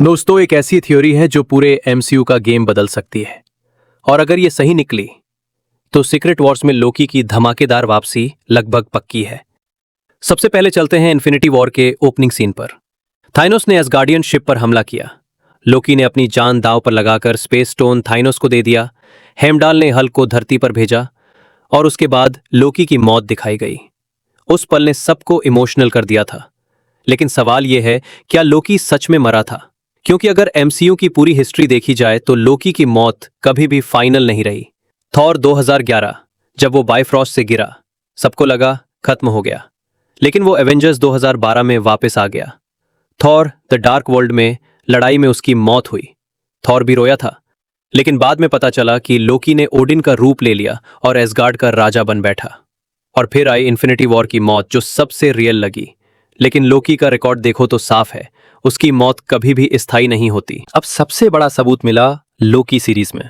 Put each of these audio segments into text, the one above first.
दोस्तों, एक ऐसी थ्योरी है जो पूरे एमसीयू का गेम बदल सकती है। और अगर ये सही निकली तो सीक्रेट वॉर्स में लोकी की धमाकेदार वापसी लगभग पक्की है। सबसे पहले चलते हैं इन्फिनिटी वॉर के ओपनिंग सीन पर। थाइनोस ने एसगार्डियन शिप पर हमला किया। लोकी ने अपनी जान दांव पर लगाकर स्पेस स्टोन थाइनोस को दे दिया। हेमडाल ने हल्क को धरती पर भेजा और उसके बाद लोकी की मौत दिखाई गई। उस पल ने सबको इमोशनल कर दिया था। लेकिन सवाल यह है, क्या लोकी सच में मरा था? क्योंकि अगर एमसीयू की पूरी हिस्ट्री देखी जाए तो लोकी की मौत कभी भी फाइनल नहीं रही। थॉर 2011 जब वो बाइफ्रॉस्ट से गिरा, सबको लगा खत्म हो गया, लेकिन वो एवेंजर्स 2012 में वापस आ गया। थॉर द डार्क वर्ल्ड में लड़ाई में उसकी मौत हुई। थॉर भी रोया था, लेकिन बाद में पता चला कि लोकी ने ओडिन का रूप ले लिया और एसगार्ड का राजा बन बैठा। और फिर आई इन्फिनिटी वॉर की मौत, जो सबसे रियल लगी। लेकिन लोकी का रिकॉर्ड देखो तो साफ है, उसकी मौत कभी भी स्थायी नहीं होती। अब सबसे बड़ा सबूत मिला लोकी सीरीज में।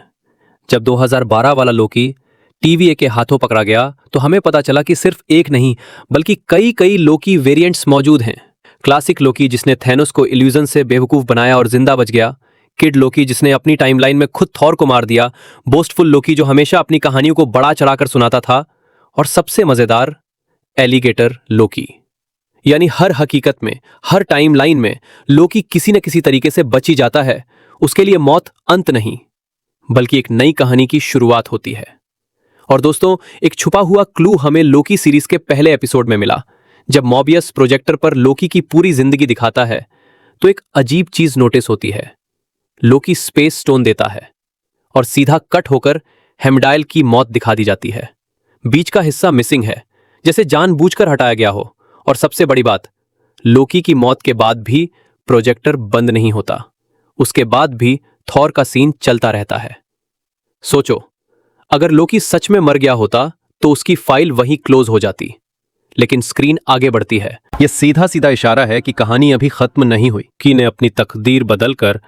जब 2012 वाला लोकी टीवीए के हाथों पकड़ा गया तो हमें पता चला कि सिर्फ एक नहीं बल्कि कई कई लोकी वेरिएंट्स मौजूद हैं। क्लासिक लोकी जिसने थैनोस को इल्यूजन से बेवकूफ बनाया और जिंदा बच गया। किड लोकी जिसने अपनी टाइमलाइन में खुद थॉर को मार दिया। बोस्टफुल लोकी जो हमेशा अपनी कहानियों को बढ़ा चढ़ाकर सुनाता था। और सबसे मजेदार, एलिगेटर लोकी। यानी हर हकीकत में, हर टाइमलाइन में लोकी किसी न किसी तरीके से बच ही जाता है। उसके लिए मौत अंत नहीं बल्कि एक नई कहानी की शुरुआत होती है। और दोस्तों, एक छुपा हुआ क्लू हमें लोकी सीरीज के पहले एपिसोड में मिला। जब मॉबियस प्रोजेक्टर पर लोकी की पूरी जिंदगी दिखाता है तो एक अजीब चीज नोटिस होती है। लोकी स्पेस स्टोन देता है और सीधा कट होकर हेमडाइल की मौत दिखा दी जाती है। बीच का हिस्सा मिसिंग है, जैसे जानबूझकर हटाया गया हो। और सबसे बड़ी बात, लोकी की मौत के बाद भी प्रोजेक्टर बंद नहीं होता। उसके बाद भी थॉर का सीन चलता रहता है। सोचो, अगर लोकी सच में मर गया होता तो उसकी फाइल वहीं क्लोज हो जाती, लेकिन स्क्रीन आगे बढ़ती है। यह सीधा सीधा इशारा है कि कहानी अभी खत्म नहीं हुई। की ने अपनी तकदीर बदलकर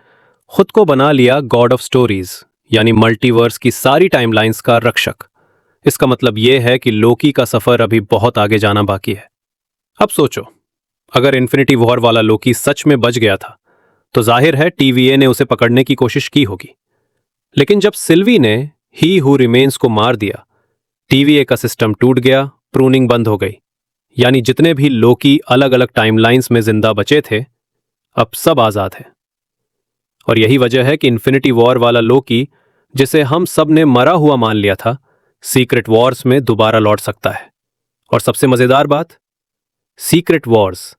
खुद को बना लिया गॉड ऑफ स्टोरीज, यानी मल्टीवर्स की सारी टाइमलाइंस का रक्षक। इसका मतलब यह है कि लोकी का सफर अभी बहुत आगे जाना बाकी है। अब सोचो, अगर इन्फिनिटी वॉर वाला लोकी सच में बच गया था तो जाहिर है टीवीए ने उसे पकड़ने की कोशिश की होगी। लेकिन जब सिल्वी ने ही हु रिमेन्स को मार दिया, टीवीए का सिस्टम टूट गया, प्रूनिंग बंद हो गई। यानी जितने भी लोकी अलग अलग टाइमलाइंस में जिंदा बचे थे, अब सब आजाद हैं। और यही वजह है कि इन्फिनिटी वॉर वाला लोकी, जिसे हम सब ने मरा हुआ मान लिया था, सीक्रेट वॉर्स में दोबारा लौट सकता है। और सबसे मजेदार बात, सीक्रेट वॉर्स